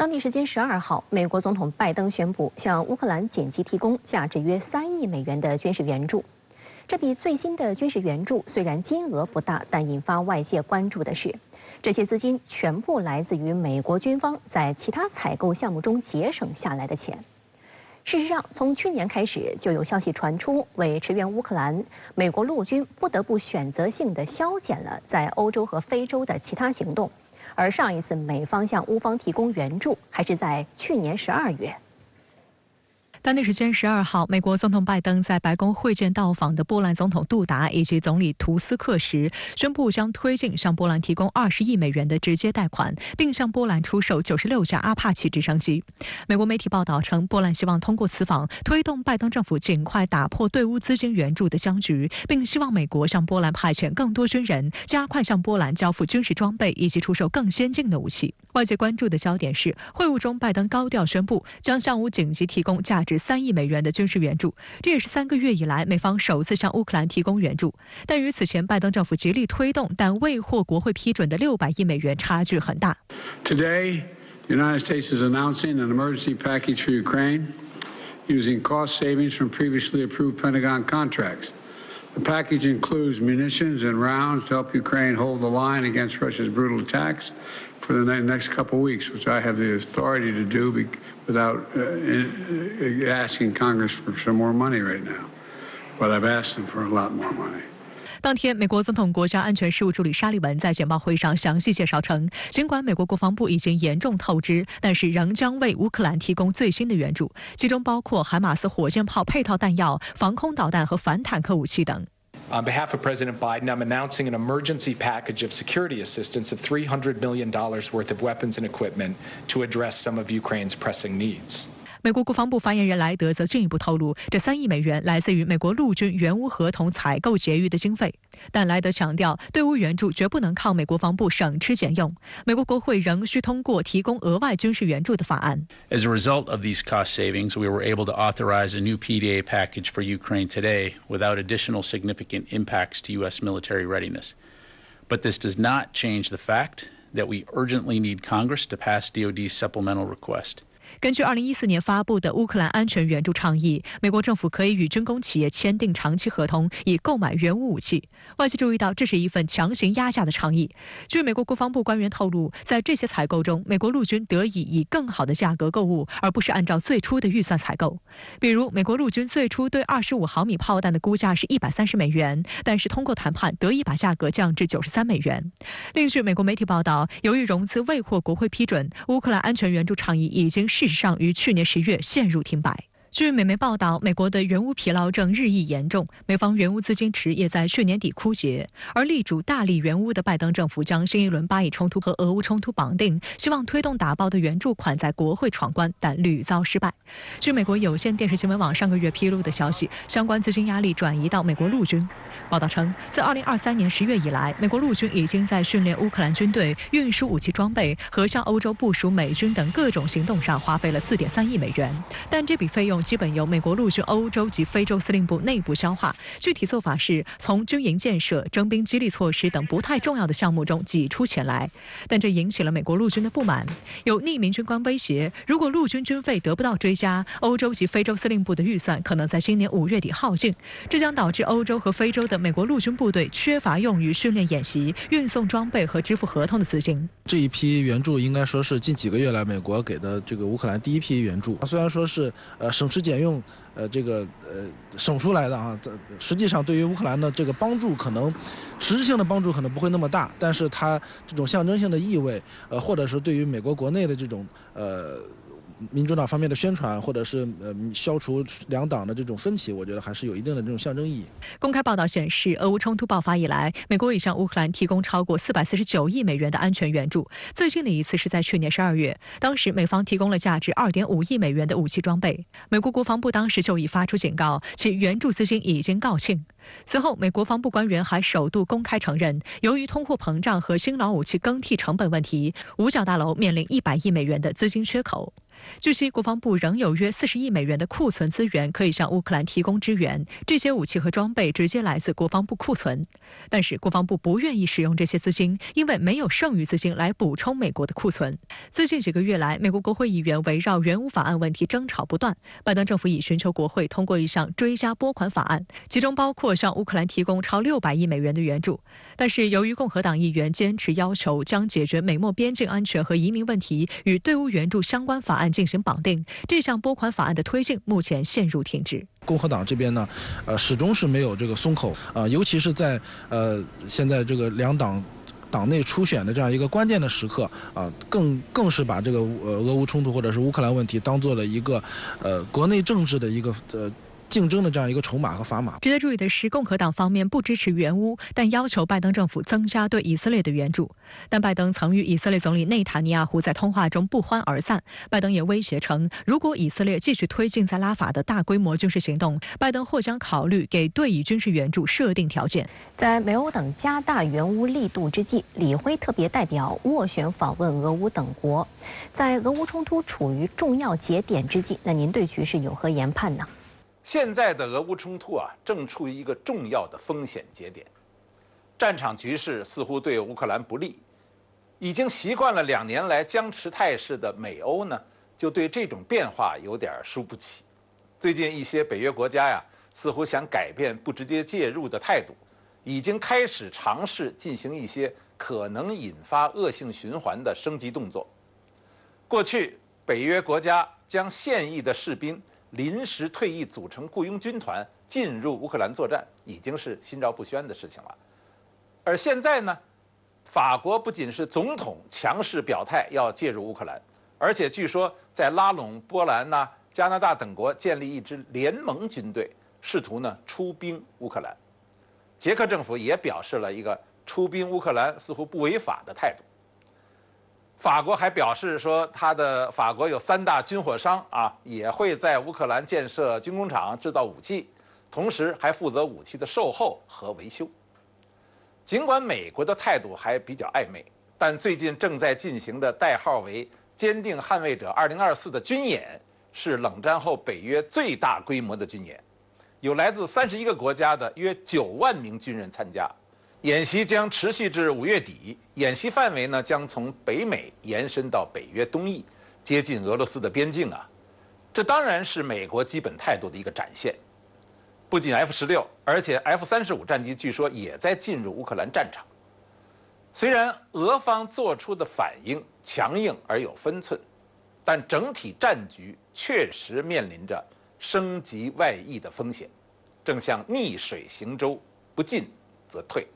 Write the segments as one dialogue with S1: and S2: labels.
S1: 当地时间12号，美国总统拜登宣布向乌克兰紧急提供价值约3亿美元的军事援助。这笔最新的军事援助虽然金额不大，但引发外界关注的是，这些资金全部来自于美国军方在其他采购项目中节省下来的钱。事实上，从去年开始就有消息传出，为驰援乌克兰，美国陆军不得不选择性地削减了在欧洲和非洲的其他行动。而上一次美方向乌方提供援助，还是在去年12月。
S2: 当地时间12号，美国总统拜登在白宫会见到访的波兰总统杜达以及总理图斯克时，宣布将推进向波兰提供20亿美元的直接贷款，并向波兰出售96架阿帕奇直升机。美国媒体报道称，波兰希望通过此访推动拜登政府尽快打破对乌资金援助的僵局，并希望美国向波兰派遣更多军人，加快向波兰交付军事装备以及出售更先进的武器。外界关注的焦点是，会晤中拜登高调宣布将向乌紧急提供价值3亿美元的军事援助，这也是3个月以来美方首次向乌克兰提供援助。但与此前拜登政府极力推动但未获国会批准的600亿美元差距很大。
S3: Today, the United States is announcing an emergency package for Ukraine using cost savings from previously approved Pentagon contracts. The package includes munitions and rounds to help Ukraine hold the line against Russia's brutal attacks for the next couple of weeks, which I have the authority to do without asking Congress for some more money right now. But I've asked them for a lot more money.
S2: 当天，美国总统国家安全事务助理沙利文在简报会上详细介绍称，尽管美国国防部已经严重透支，但是仍将为乌克兰提供最新的援助，其中包括海马斯火箭炮配套弹药、防空导弹和反坦克武器等。
S4: On behalf of President Biden, I'm announcing an emergency package of security assistance of $300 million worth of weapons and equipment to address some of Ukraine's pressing needs.
S2: 美国国防部发言人莱德则进一步透露，这3亿美元来自于美国陆军援乌合同采购结余的经费。但莱德强调，对乌援助绝不能靠美国防部省吃俭用，美国国会仍需通过提供额外军事援助的法案。
S5: As a result of these cost savings, we were able to authorize a new PDA package for Ukraine today without additional significant impacts to U.S. military readiness. But this does not change the fact that we urgently need Congress to pass DoD's supplemental request.
S2: 根据2014年发布的乌克兰安全援助倡议，美国政府可以与军工企业签订长期合同，以购买援乌武器。外界注意到，这是一份强行压价的倡议。据美国国防部官员透露，在这些采购中，美国陆军得以以更好的价格购物，而不是按照最初的预算采购。比如，美国陆军最初对25毫米炮弹的估价是130美元，但是通过谈判得以把价格降至93美元。另据美国媒体报道，由于融资未获国会批准，乌克兰安全援助倡议已经事实上于去年10月陷入停摆。据美媒报道，美国的援乌疲劳正日益严重，美方援乌资金池也在去年底枯竭。而力主大力援乌的拜登政府将新一轮巴以冲突和俄乌冲突绑定，希望推动打包的援助款在国会闯关，但屡遭失败。据美国有线电视新闻网上个月披露的消息，相关资金压力转移到美国陆军。报道称，自2023年10月以来，美国陆军已经在训练乌克兰军队、运输武器装备和向欧洲部署美军等各种行动上花费了4.3亿美元，但这笔费用基本由美国陆军欧洲及非洲司令部内部消化，具体做法是从军营建设、征兵激励措施等不太重要的项目中挤出钱来。但这引起了美国陆军的不满，有匿名军官威胁，如果陆军军费得不到追加，欧洲及非洲司令部的预算可能在今年5月底耗尽，这将导致欧洲和非洲的美国陆军部队缺乏用于训练演习、运送装备和支付合同的资金。
S6: 这一批援助应该说是近几个月来美国给的这个乌克兰第一批援助，虽然说是省吃俭用省出来的啊，实际上对于乌克兰的这个帮助可能实质性的帮助可能不会那么大，但是它这种象征性的意味，或者是对于美国国内的这种民主党方面的宣传，或者是消除两党的这种分歧，我觉得还是有一定的这种象征意义。
S2: 公开报道显示，俄乌冲突爆发以来，美国已向乌克兰提供超过449亿美元的安全援助。最近的一次是在去年12月，当时美方提供了价值2.5亿美元的武器装备。美国国防部当时就已发出警告，其援助资金已经告罄。此后，美国防部官员还首度公开承认，由于通货膨胀和新老武器更替成本问题，五角大楼面临100亿美元的资金缺口。据悉，国防部仍有约40亿美元的库存资源可以向乌克兰提供支援，这些武器和装备直接来自国防部库存。但是，国防部不愿意使用这些资金，因为没有剩余资金来补充美国的库存。最近几个月来，美国国会议员围绕援乌法案问题争吵不断，拜登政府已寻求国会通过一项追加拨款法案，其中包括向乌克兰提供超600亿美元的援助。但是，由于共和党议员坚持要求将解决美墨边境安全和移民问题与对乌援助相关法案进行绑定，这项拨款法案的推进目前陷入停滞。
S6: 共和党这边呢，始终是没有这个松口尤其是在现在这个两党内初选的这样一个关键的时刻更是把这个俄乌冲突或者是乌克兰问题当做了一个国内政治的一个竞争的这样一个筹码和砝码。
S2: 值得注意的是，共和党方面不支持援乌，但要求拜登政府增加对以色列的援助。但拜登曾与以色列总理内塔尼亚胡在通话中不欢而散。拜登也威胁称，如果以色列继续推进在拉法的大规模军事行动，拜登或将考虑给对以军事援助设定条件。
S1: 在美欧等加大援乌力度之际，李辉特别代表斡旋访问俄乌等国。在俄乌冲突处于重要节点之际，那您对局势有何研判呢？
S7: 现在的俄乌冲突正处于一个重要的风险节点，战场局势似乎对乌克兰不利。已经习惯了2年来僵持态势的美欧呢，就对这种变化有点输不起。最近一些北约国家似乎想改变不直接介入的态度，已经开始尝试进行一些可能引发恶性循环的升级动作。过去，北约国家将现役的士兵临时退役组成雇佣军团进入乌克兰作战，已经是心照不宣的事情了。而现在呢，法国不仅是总统强势表态要介入乌克兰，而且据说在拉拢波兰加拿大等国建立一支联盟军队，试图出兵乌克兰。捷克政府也表示了一个出兵乌克兰似乎不违法的态度。法国还表示说，法国有3大军火商也会在乌克兰建设军工厂制造武器，同时还负责武器的售后和维修。尽管美国的态度还比较暧昧，但最近正在进行的代号为“坚定捍卫者2024”的军演，是冷战后北约最大规模的军演，有来自31个国家的约9万名军人参加。演习将持续至5月底，演习范围将从北美延伸到北约东翼，接近俄罗斯的边境这当然是美国基本态度的一个展现。不仅 F-16，而且 F-35战机据说也在进入乌克兰战场。虽然俄方做出的反应强硬而有分寸，但整体战局确实面临着升级外溢的风险，正像逆水行舟，不进则退。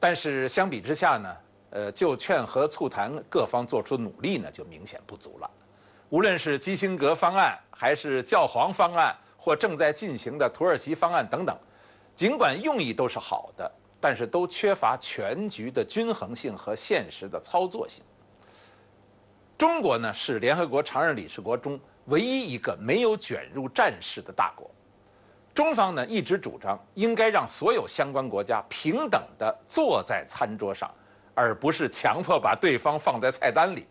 S7: 但是相比之下呢，就劝和促谈各方做出的努力呢，就明显不足了。无论是基辛格方案，还是教皇方案，或正在进行的土耳其方案等等，尽管用意都是好的，但是都缺乏全局的均衡性和现实的操作性。中国呢，是联合国常任理事国中唯一一个没有卷入战事的大国。中方呢一直主张应该让所有相关国家平等地坐在餐桌上，而不是强迫把对方放在菜单里。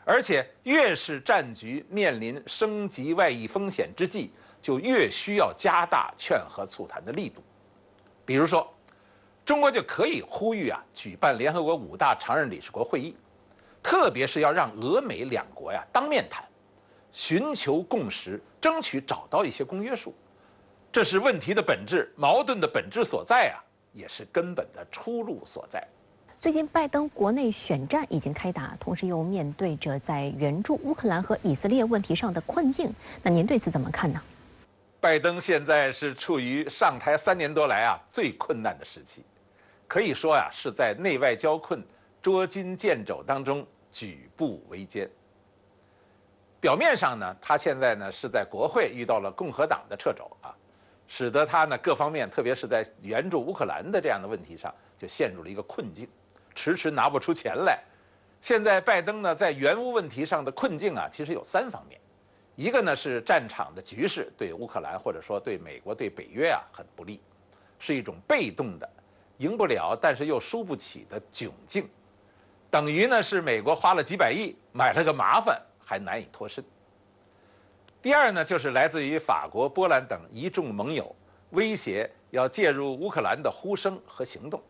S7: 而且越是战局面临升级外溢风险之际，就越需要加大劝和促谈的力度。比如说，中国就可以呼吁举办联合国5大常任理事国会议，特别是要让俄美2国当面谈，寻求共识，争取找到一些公约数。这是问题的本质，矛盾的本质所在也是根本的出路所在。
S1: 最近拜登国内选战已经开打，同时又面对着在援助乌克兰和以色列问题上的困境，那您对此怎么看呢？
S7: 拜登现在是处于上台3年多来最困难的时期，可以说是在内外交困、捉襟见肘当中举步维艰。表面上呢，他现在呢是在国会遇到了共和党的掣肘使得他呢各方面，特别是在援助乌克兰的这样的问题上，就陷入了一个困境，迟迟拿不出钱来。现在拜登呢在援乌问题上的困境其实有3方面，一个呢是战场的局势对乌克兰或者说对美国对北约很不利，是一种被动的，赢不了但是又输不起的窘境，等于呢是美国花了几百亿买了个麻烦，还难以脱身。第二呢，就是来自于法国、波兰等一众盟友威胁要介入乌克兰的呼声和行动。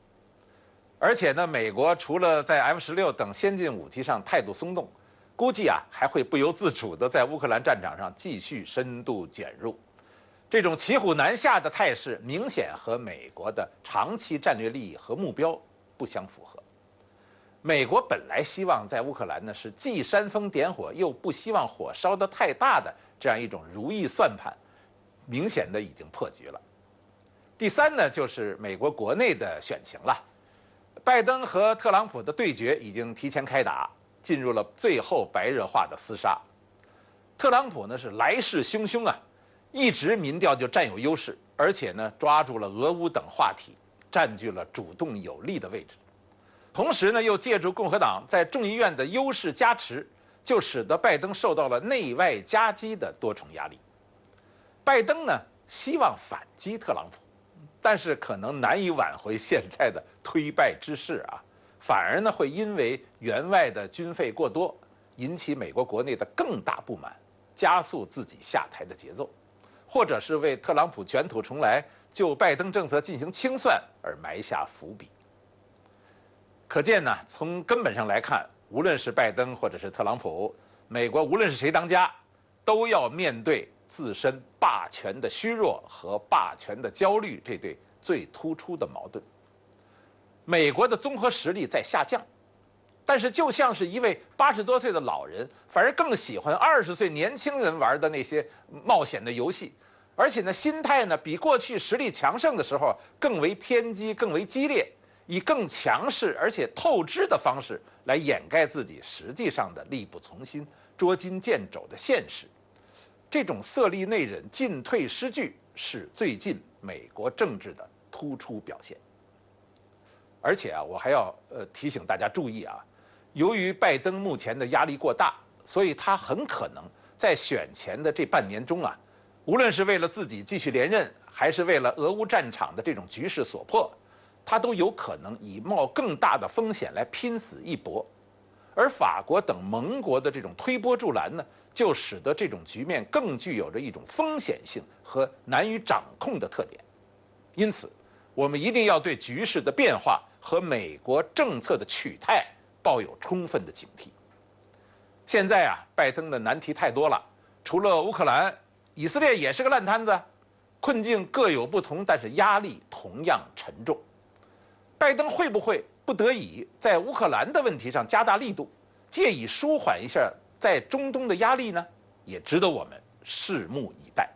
S7: 而且呢，美国除了在 F-16等先进武器上态度松动，估计还会不由自主地在乌克兰战场上继续深度卷入。这种骑虎难下的态势，明显和美国的长期战略利益和目标不相符合。美国本来希望在乌克兰呢是既煽风点火，又不希望火烧得太大的这样一种如意算盘，明显的已经破局了。第三呢，就是美国国内的选情了。拜登和特朗普的对决已经提前开打，进入了最后白热化的厮杀。特朗普呢是来势汹汹啊，一直民调就占有优势，而且呢抓住了俄乌等话题，占据了主动有利的位置。同时呢，又借助共和党在众议院的优势加持，就使得拜登受到了内外夹击的多重压力。拜登呢希望反击特朗普，但是可能难以挽回现在的推败之势啊，反而呢会因为援外的军费过多，引起美国国内的更大不满，加速自己下台的节奏，或者是为特朗普卷土重来、就拜登政策进行清算而埋下伏笔。可见呢，从根本上来看，无论是拜登或者是特朗普，美国无论是谁当家，都要面对自身霸权的虚弱和霸权的焦虑这对最突出的矛盾。美国的综合实力在下降，但是就像是一位80多岁的老人，反而更喜欢20岁年轻人玩的那些冒险的游戏，而且呢，心态呢比过去实力强盛的时候更为偏激、更为激烈，以更强势而且透支的方式来掩盖自己实际上的力不从心、捉襟见肘的现实。这种色厉内荏、进退失据，是最近美国政治的突出表现。而且我还要提醒大家注意啊，由于拜登目前的压力过大，所以他很可能在选前的这半年中啊，无论是为了自己继续连任，还是为了俄乌战场的这种局势所迫，他都有可能以冒更大的风险来拼死一搏。而法国等盟国的这种推波助澜呢，就使得这种局面更具有着一种风险性和难于掌控的特点。因此，我们一定要对局势的变化和美国政策的取态抱有充分的警惕。现在拜登的难题太多了，除了乌克兰，以色列也是个烂摊子，困境各有不同，但是压力同样沉重。拜登会不会不得已在乌克兰的问题上加大力度，借以舒缓一下在中东的压力呢？也值得我们拭目以待。